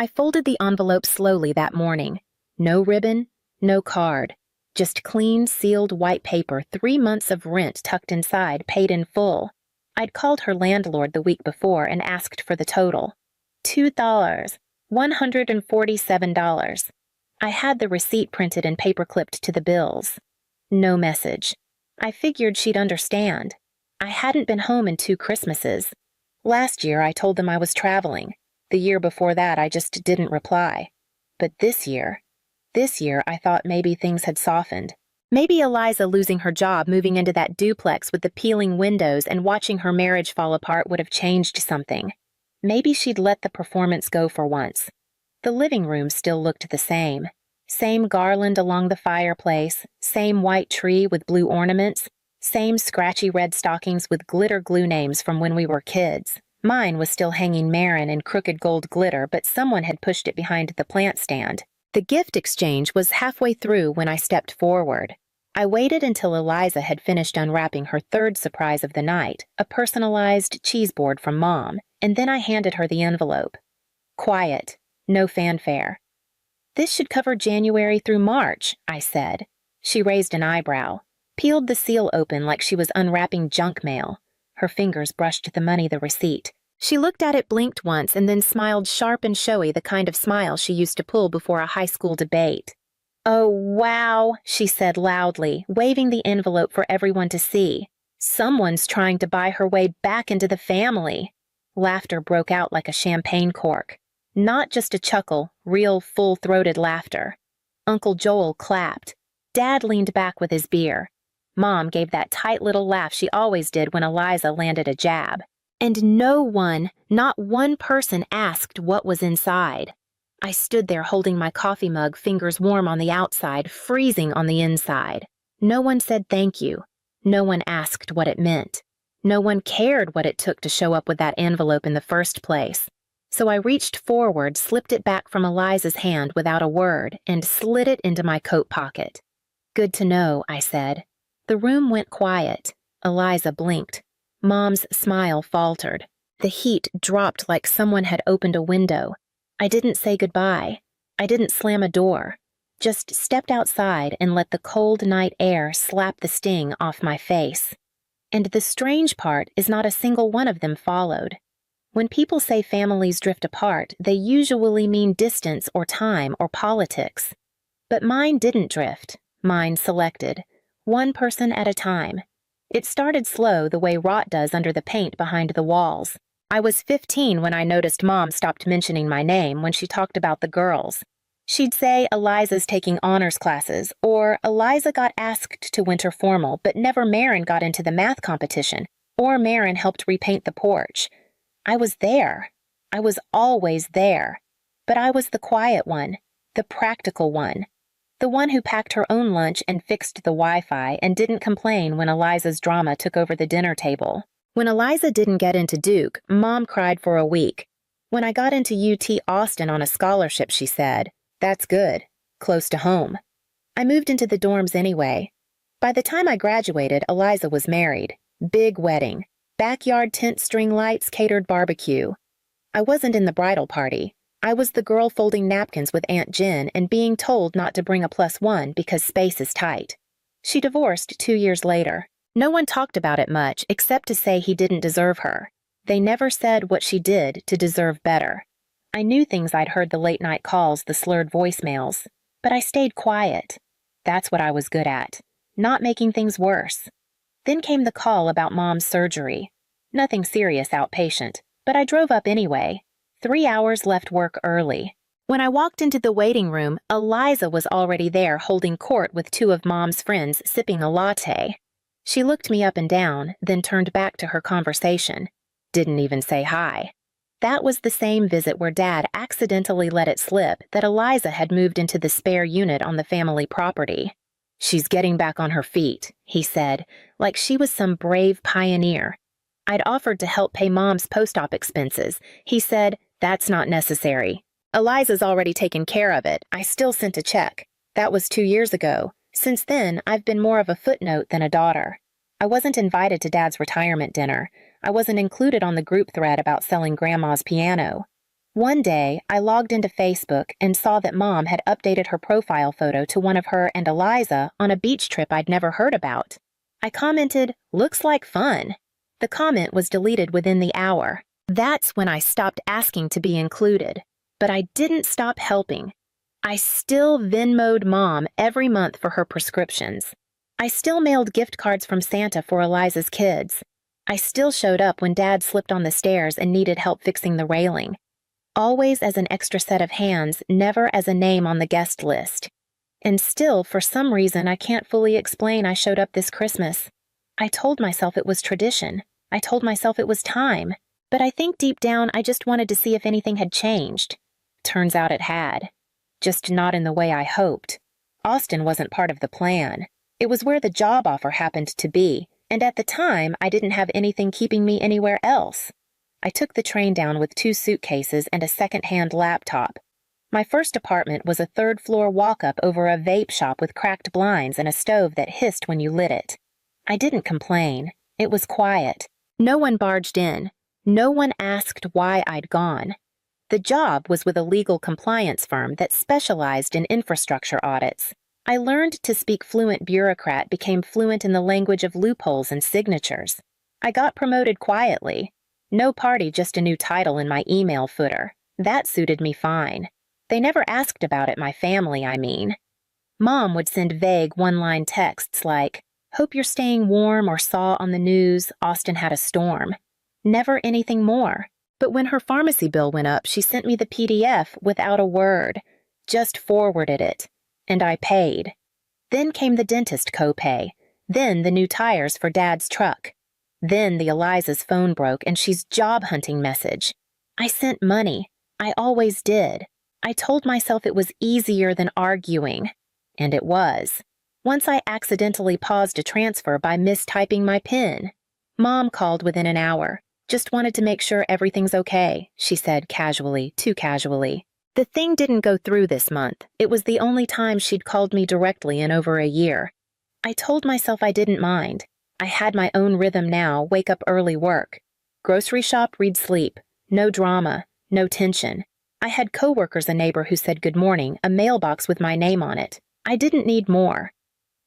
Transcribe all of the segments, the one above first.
I folded the envelope slowly that morning. No ribbon, no card. Just clean, sealed white paper, 3 months of rent tucked inside, paid in full. I'd called her landlord the week before and asked for the total. $2, $147. I had the receipt printed and paper-clipped to the bills. No message. I figured she'd understand. I hadn't been home in 2 Christmases. Last year, I told them I was traveling. The year before that, I just didn't reply. But this year, I thought maybe things had softened. Maybe Eliza losing her job, moving into that duplex with the peeling windows, and watching her marriage fall apart would have changed something. Maybe she'd let the performance go for once. The living room still looked the same. Same garland along the fireplace, same white tree with blue ornaments, same scratchy red stockings with glitter glue names from when we were kids. Mine was still hanging Marin in crooked gold glitter, but someone had pushed it behind the plant stand. The gift exchange was halfway through when I stepped forward. I waited until Eliza had finished unwrapping her third surprise of the night, a personalized cheese board from Mom, and then I handed her the envelope. Quiet, no fanfare. "This should cover January through March," I said. She raised an eyebrow, peeled the seal open like she was unwrapping junk mail. Her fingers brushed the money, the receipt. She looked at it, blinked once, and then smiled sharp and showy, the kind of smile she used to pull before a high school debate. "Oh, wow," she said loudly, waving the envelope for everyone to see. "Someone's trying to buy her way back into the family." Laughter broke out like a champagne cork. Not just a chuckle, real full-throated laughter. Uncle Joel clapped. Dad leaned back with his beer. Mom gave that tight little laugh she always did when Eliza landed a jab. And no one, not one person, asked what was inside. I stood there holding my coffee mug, fingers warm on the outside, freezing on the inside. No one said thank you. No one asked what it meant. No one cared what it took to show up with that envelope in the first place. So I reached forward, slipped it back from Eliza's hand without a word, and slid it into my coat pocket. "Good to know," I said. The room went quiet. Eliza blinked. Mom's smile faltered. The heat dropped like someone had opened a window. I didn't say goodbye. I didn't slam a door. Just stepped outside and let the cold night air slap the sting off my face. And the strange part is not a single one of them followed. When people say families drift apart, they usually mean distance or time or politics. But mine didn't drift. Mine selected. One person at a time. It started slow, the way rot does under the paint behind the walls. I was 15 when I noticed Mom stopped mentioning my name when she talked about the girls. She'd say Eliza's taking honors classes, or Eliza got asked to winter formal, but never Marin got into the math competition, or Marin helped repaint the porch. I was there. I was always there. But I was the quiet one, the practical one. The one who packed her own lunch and fixed the Wi-Fi and didn't complain when Eliza's drama took over the dinner table. When Eliza didn't get into Duke, Mom cried for a week. When I got into UT Austin on a scholarship, she said, "That's good. Close to home." I moved into the dorms anyway. By the time I graduated, Eliza was married. Big wedding. Backyard tent string lights, catered barbecue. I wasn't in the bridal party. I was the girl folding napkins with Aunt Jen and being told not to bring a +1 because space is tight. She divorced 2 years later. No one talked about it much except to say he didn't deserve her. They never said what she did to deserve better. I knew things I'd heard, the late-night calls, the slurred voicemails. But I stayed quiet. That's what I was good at. Not making things worse. Then came the call about Mom's surgery. Nothing serious, outpatient. But I drove up anyway. 3 hours, left work early. When I walked into the waiting room, Eliza was already there holding court with 2 of Mom's friends sipping a latte. She looked me up and down, then turned back to her conversation. Didn't even say hi. That was the same visit where Dad accidentally let it slip that Eliza had moved into the spare unit on the family property. "She's getting back on her feet," he said, like she was some brave pioneer. I'd offered to help pay Mom's post-op expenses. He said, "That's not necessary. Eliza's already taken care of it. I still sent a check. That was 2 years ago. Since then, I've been more of a footnote than a daughter. I wasn't invited to Dad's retirement dinner. I wasn't included on the group thread about selling Grandma's piano. One day, I logged into Facebook and saw that Mom had updated her profile photo to one of her and Eliza on a beach trip I'd never heard about. I commented, "Looks like fun." The comment was deleted within the hour. That's when I stopped asking to be included. But I didn't stop helping. I still Venmo'd Mom every month for her prescriptions. I still mailed gift cards from Santa for Eliza's kids. I still showed up when Dad slipped on the stairs and needed help fixing the railing. Always as an extra set of hands, never as a name on the guest list. And still, for some reason I can't fully explain, I showed up this Christmas. I told myself it was tradition. I told myself it was time. But I think deep down I just wanted to see if anything had changed. Turns out it had. Just not in the way I hoped. Austin wasn't part of the plan. It was where the job offer happened to be, and at the time I didn't have anything keeping me anywhere else. I took the train down with 2 suitcases and a second-hand laptop. My first apartment was a 3rd-floor walk-up over a vape shop with cracked blinds and a stove that hissed when you lit it. I didn't complain. It was quiet. No one barged in. No one asked why I'd gone. The job was with a legal compliance firm that specialized in infrastructure audits. I learned to speak fluent bureaucrat, became fluent in the language of loopholes and signatures. I got promoted quietly. No party, just a new title in my email footer. That suited me fine. They never asked about it, my family, I mean. Mom would send vague one-line texts like, "Hope you're staying warm," or "Saw on the news Austin had a storm." Never anything more. But when her pharmacy bill went up, she sent me the PDF without a word. Just forwarded it. And I paid. Then came the dentist copay. Then the new tires for Dad's truck. Then the Eliza's phone broke and she's job hunting message. I sent money. I always did. I told myself it was easier than arguing. And it was. Once I accidentally paused a transfer by mistyping my PIN. Mom called within an hour. "Just wanted to make sure everything's okay," she said casually, too casually. The thing didn't go through this month. It was the only time she'd called me directly in over a year. I told myself I didn't mind. I had my own rhythm now, wake up early, work. Grocery shop, read, sleep. No drama, no tension. I had coworkers, a neighbor who said good morning, a mailbox with my name on it. I didn't need more.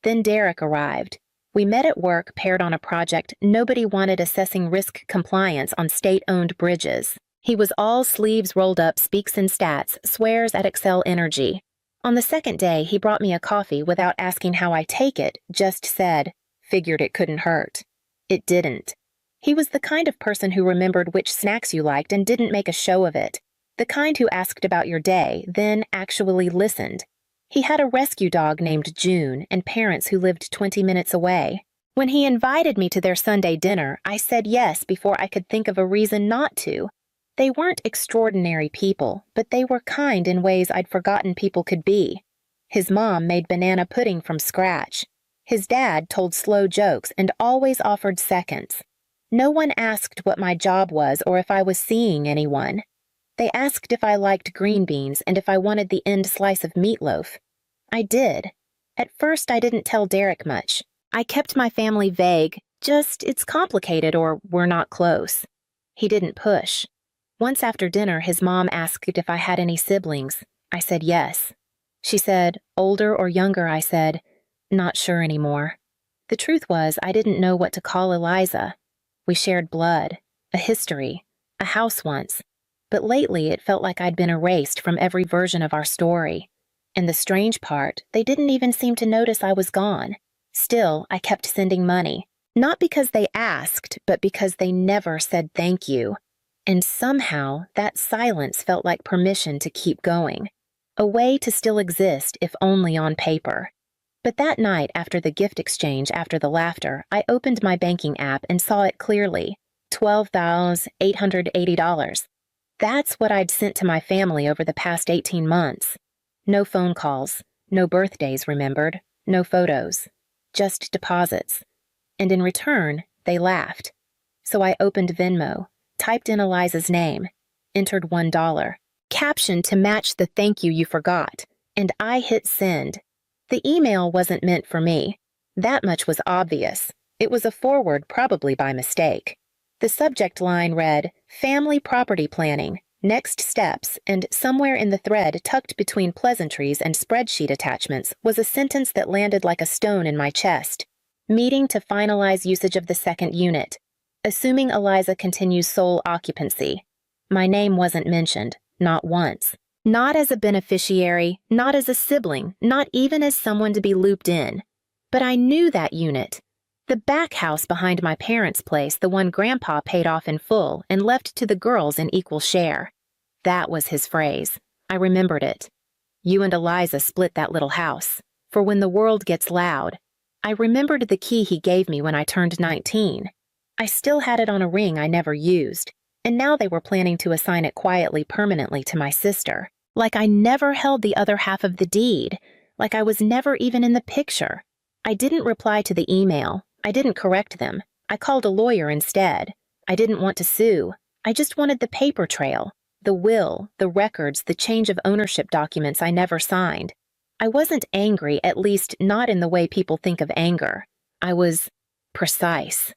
Then Derek arrived. We met at work, paired on a project nobody wanted, assessing risk compliance on state-owned bridges. He was all sleeves rolled up, speaks in stats, swears at Excel Energy. On the second day, he brought me a coffee without asking how I take it, just said, "Figured it couldn't hurt." It didn't. He was the kind of person who remembered which snacks you liked and didn't make a show of it. The kind who asked about your day, then actually listened. He had a rescue dog named June and parents who lived 20 minutes away. When he invited me to their Sunday dinner, I said yes before I could think of a reason not to. They weren't extraordinary people, but they were kind in ways I'd forgotten people could be. His mom made banana pudding from scratch. His dad told slow jokes and always offered seconds. No one asked what my job was or if I was seeing anyone. They asked if I liked green beans and if I wanted the end slice of meatloaf. I did. At first, I didn't tell Derek much. I kept my family vague, just "it's complicated" or "we're not close." He didn't push. Once after dinner, his mom asked if I had any siblings. I said yes. She said, "Older or younger?" I said, "Not sure anymore." The truth was, I didn't know what to call Eliza. We shared blood, a history, a house once. But lately it felt like I'd been erased from every version of our story. And the strange part, they didn't even seem to notice I was gone. Still, I kept sending money. Not because they asked, but because they never said thank you. And somehow, that silence felt like permission to keep going. A way to still exist, if only on paper. But that night, after the gift exchange, after the laughter, I opened my banking app and saw it clearly. $12,880. That's what I'd sent to my family over the past 18 months. No phone calls, no birthdays remembered, no photos, just deposits. And in return, they laughed. So I opened Venmo, typed in Eliza's name, entered $1, caption to match the "thank you forgot," and I hit send. The email wasn't meant for me. That much was obvious. It was a forward, probably by mistake. The subject line read, "Family Property Planning. Next steps, and somewhere in the thread tucked between pleasantries and spreadsheet attachments was a sentence that landed like a stone in my chest. Meeting to finalize usage of the second unit. Assuming Eliza continues sole occupancy. My name wasn't mentioned, not once. Not as a beneficiary, not as a sibling, not even as someone to be looped in. But I knew that unit. The back house behind my parents' place, the one Grandpa paid off in full and left to the girls in equal share. That was his phrase. I remembered it. You and Eliza split that little house. For when the world gets loud. I remembered the key he gave me when I turned 19. I still had it on a ring I never used, and now they were planning to assign it quietly permanently to my sister. Like I never held the other half of the deed. Like I was never even in the picture. I didn't reply to the email. I didn't correct them. I called a lawyer instead. I didn't want to sue. I just wanted the paper trail. The will, the records, the change of ownership documents I never signed. I wasn't angry, at least not in the way people think of anger. I was precise.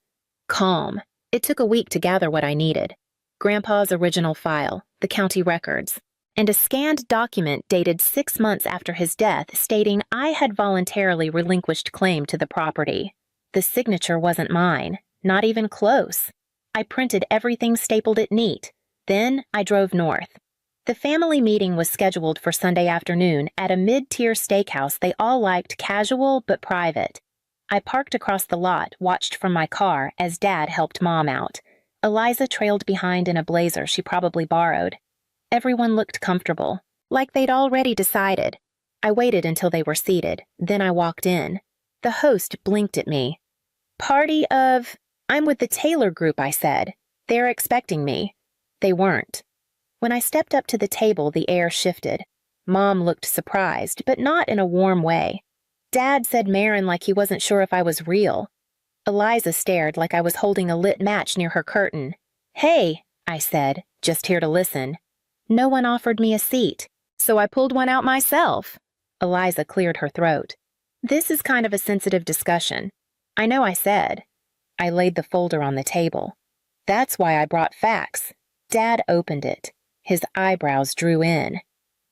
Calm. It took a week to gather what I needed. Grandpa's original file, the county records, and a scanned document dated 6 months after his death stating I had voluntarily relinquished claim to the property. The signature wasn't mine, not even close. I printed everything, stapled it neat. Then I drove north. The family meeting was scheduled for Sunday afternoon at a mid-tier steakhouse they all liked, casual but private. I parked across the lot, watched from my car as Dad helped Mom out. Eliza trailed behind in a blazer she probably borrowed. Everyone looked comfortable, like they'd already decided. I waited until they were seated, then I walked in. The host blinked at me. "Party of..." "I'm with the Taylor group," I said. "They're expecting me." They weren't. When I stepped up to the table, the air shifted. Mom looked surprised, but not in a warm way. Dad said Marin like he wasn't sure if I was real. Eliza stared like I was holding a lit match near her curtain. "Hey," I said, just here to listen. No one offered me a seat, so I pulled one out myself. Eliza cleared her throat. "This is kind of a sensitive discussion." "I know," I said. I laid the folder on the table. "That's why I brought facts." Dad opened it. His eyebrows drew in.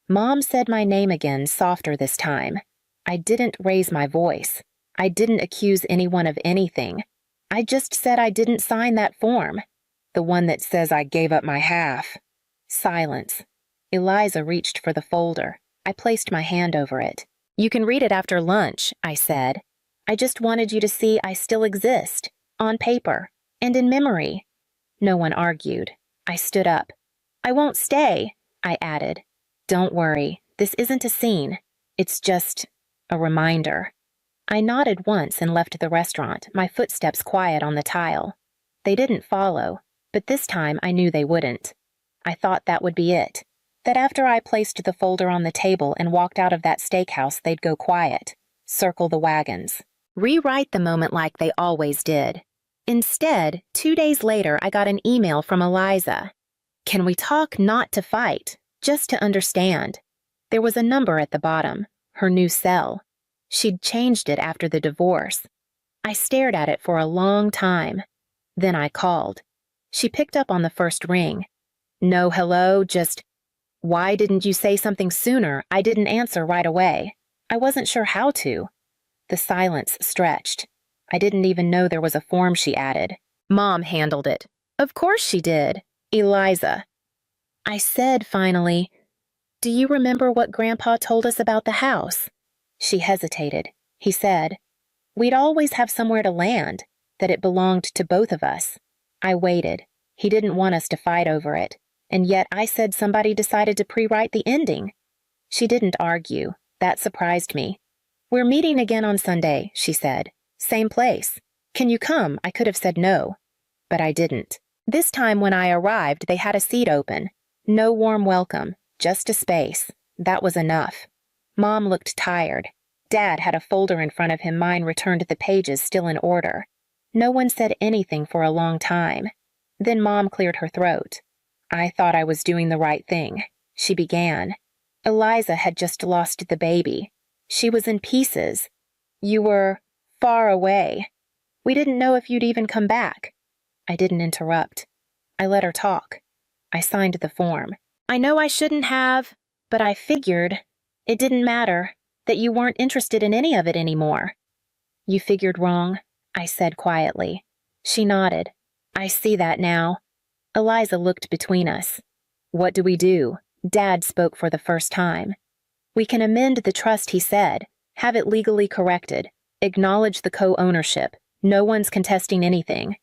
Mom said my name again, softer this time. I didn't raise my voice. I didn't accuse anyone of anything. I just said I didn't sign that form. The one that says I gave up my half. Silence. Eliza reached for the folder. I placed my hand over it. "You can read it after lunch," I said. "I just wanted you to see I still exist. On paper. And in memory." No one argued. I stood up. "I won't stay," I added. "Don't worry. This isn't a scene. It's just a reminder." I nodded once and left the restaurant, my footsteps quiet on the tile. They didn't follow, but this time I knew they wouldn't. I thought that would be it. That after I placed the folder on the table and walked out of that steakhouse, they'd go quiet, circle the wagons, rewrite the moment like they always did. Instead, 2 days later, I got an email from Eliza. "Can we talk not to fight, just to understand?" There was a number at the bottom, her new cell. She'd changed it after the divorce. I stared at it for a long time. Then I called. She picked up on the first ring. "No hello, just..." "Why didn't you say something sooner?" I didn't answer right away. I wasn't sure how to. The silence stretched. I didn't even know there was a form she added. "Mom handled it." "Of course she did. Eliza." I said finally, "Do you remember what Grandpa told us about the house?" She hesitated. He said, "We'd always have somewhere to land, that it belonged to both of us." I waited. He didn't want us to fight over it, and yet I said somebody decided to pre-write the ending. She didn't argue. That surprised me. "We're meeting again on Sunday," she said. "Same place. Can you come?" I could have said no, but I didn't. This time when I arrived, they had a seat open. No warm welcome, just a space. That was enough. Mom looked tired. Dad had a folder in front of him, mine returned the pages still in order. No one said anything for a long time. Then Mom cleared her throat. "I thought I was doing the right thing," she began. "Eliza had just lost the baby. She was in pieces. You were far away. We didn't know if you'd even come back." I didn't interrupt. I let her talk. I signed the form. I know I shouldn't have, but I figured it didn't matter, that you weren't interested in any of it anymore. You figured wrong, I said quietly. She nodded. I see that now. Eliza looked between us. What do we do? Dad spoke for the first time. We can amend the trust, he said, have it legally corrected, acknowledge the co-ownership. No one's contesting anything.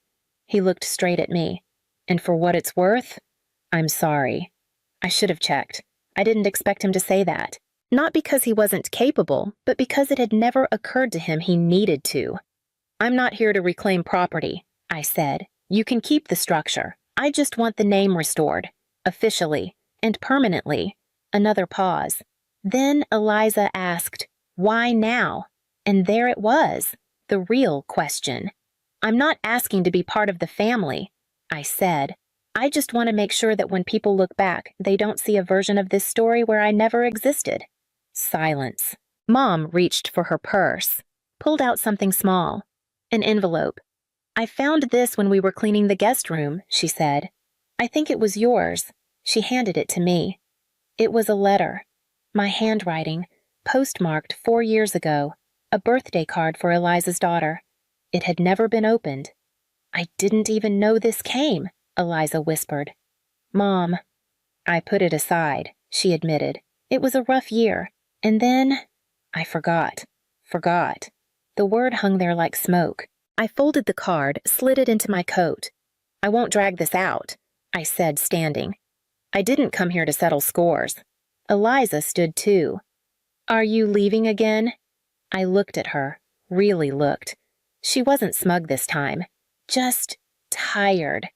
He looked straight at me. And for what it's worth, I'm sorry. I should have checked. I didn't expect him to say that. Not because he wasn't capable, but because it had never occurred to him he needed to. I'm not here to reclaim property, I said. You can keep the structure. I just want the name restored, officially, and permanently. Another pause. Then Eliza asked, why now? And there it was, the real question. I'm not asking to be part of the family, I said. I just want to make sure that when people look back, they don't see a version of this story where I never existed. Silence. Mom reached for her purse, pulled out something small, an envelope. I found this when we were cleaning the guest room, she said. I think it was yours. She handed it to me. It was a letter. My handwriting, postmarked 4 years ago, a birthday card for Eliza's daughter. It had never been opened. I didn't even know this came, Eliza whispered. Mom. I put it aside, she admitted. It was a rough year. And then, I forgot. The word hung there like smoke. I folded the card, slid it into my coat. I won't drag this out, I said, standing. I didn't come here to settle scores. Eliza stood too. Are you leaving again? I looked at her, really looked. She wasn't smug this time, just tired.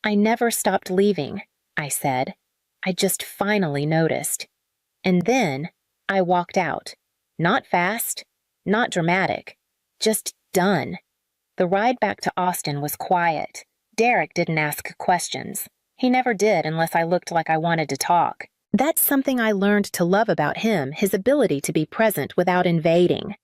I never stopped leaving, I said. I just finally noticed. And then I walked out. Not fast, not dramatic, just done. The ride back to Austin was quiet. Derek didn't ask questions. He never did unless I looked like I wanted to talk. That's something I learned to love about him, his ability to be present without invading.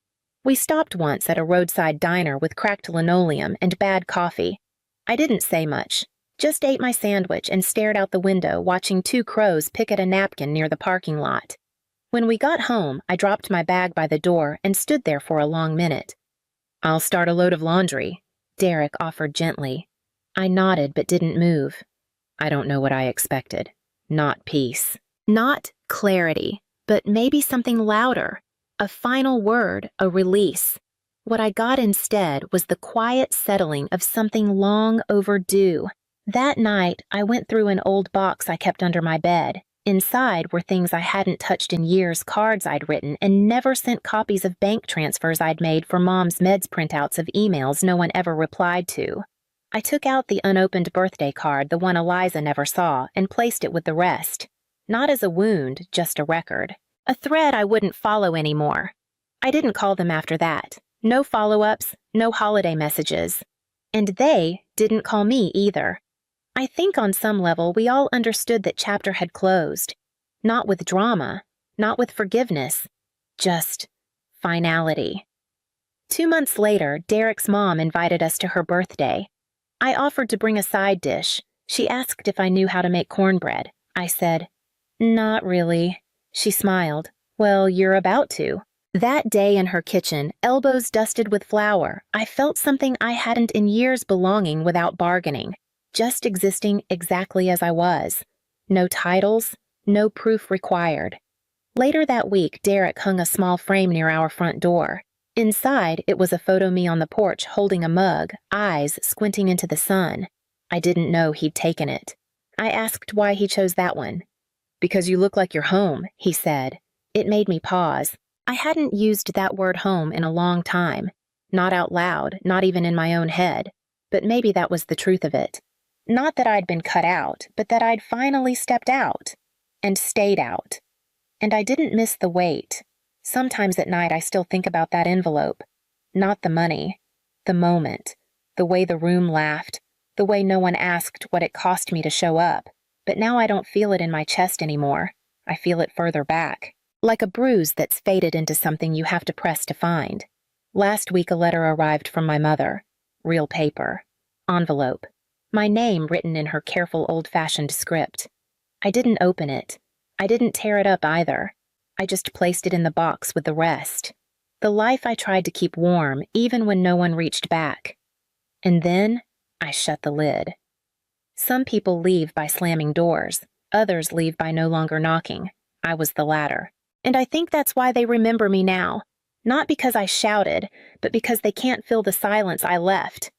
We stopped once at a roadside diner with cracked linoleum and bad coffee. I didn't say much, just ate my sandwich and stared out the window watching 2 crows pick at a napkin near the parking lot. When we got home, I dropped my bag by the door and stood there for a long minute. I'll start a load of laundry, Derek offered gently. I nodded but didn't move. I don't know what I expected. Not peace. Not clarity, but maybe something louder. A final word, a release. What I got instead was the quiet settling of something long overdue. That night, I went through an old box I kept under my bed. Inside were things I hadn't touched in years, cards I'd written, and never sent copies of bank transfers I'd made for Mom's meds printouts of emails no one ever replied to. I took out the unopened birthday card, the one Eliza never saw, and placed it with the rest. Not as a wound, just a record. A thread I wouldn't follow anymore. I didn't call them after that. No follow-ups, no holiday messages. And they didn't call me either. I think on some level we all understood that chapter had closed. Not with drama, not with forgiveness, just finality. 2 months later, Derek's mom invited us to her birthday. I offered to bring a side dish. She asked if I knew how to make cornbread. I said, not really. She smiled. Well, you're about to. That day in her kitchen, elbows dusted with flour, I felt something I hadn't in years, belonging without bargaining. Just existing exactly as I was. No titles, no proof required. Later that week, Derek hung a small frame near our front door. Inside, it was a photo me on the porch holding a mug, eyes squinting into the sun. I didn't know he'd taken it. I asked why he chose that one. Because you look like you're home, he said. It made me pause. I hadn't used that word home in a long time. Not out loud, not even in my own head. But maybe that was the truth of it. Not that I'd been cut out, but that I'd finally stepped out. And stayed out. And I didn't miss the wait. Sometimes at night I still think about that envelope. Not the money. The moment. The way the room laughed. The way no one asked what it cost me to show up. But now I don't feel it in my chest anymore. I feel it further back. Like a bruise that's faded into something you have to press to find. Last week a letter arrived from my mother. Real paper. Envelope. My name written in her careful old-fashioned script. I didn't open it. I didn't tear it up either. I just placed it in the box with the rest. The life I tried to keep warm, even when no one reached back. And then, I shut the lid. Some people leave by slamming doors. Others leave by no longer knocking. I was the latter. And I think that's why they remember me now. Not because I shouted, but because they can't fill the silence I left.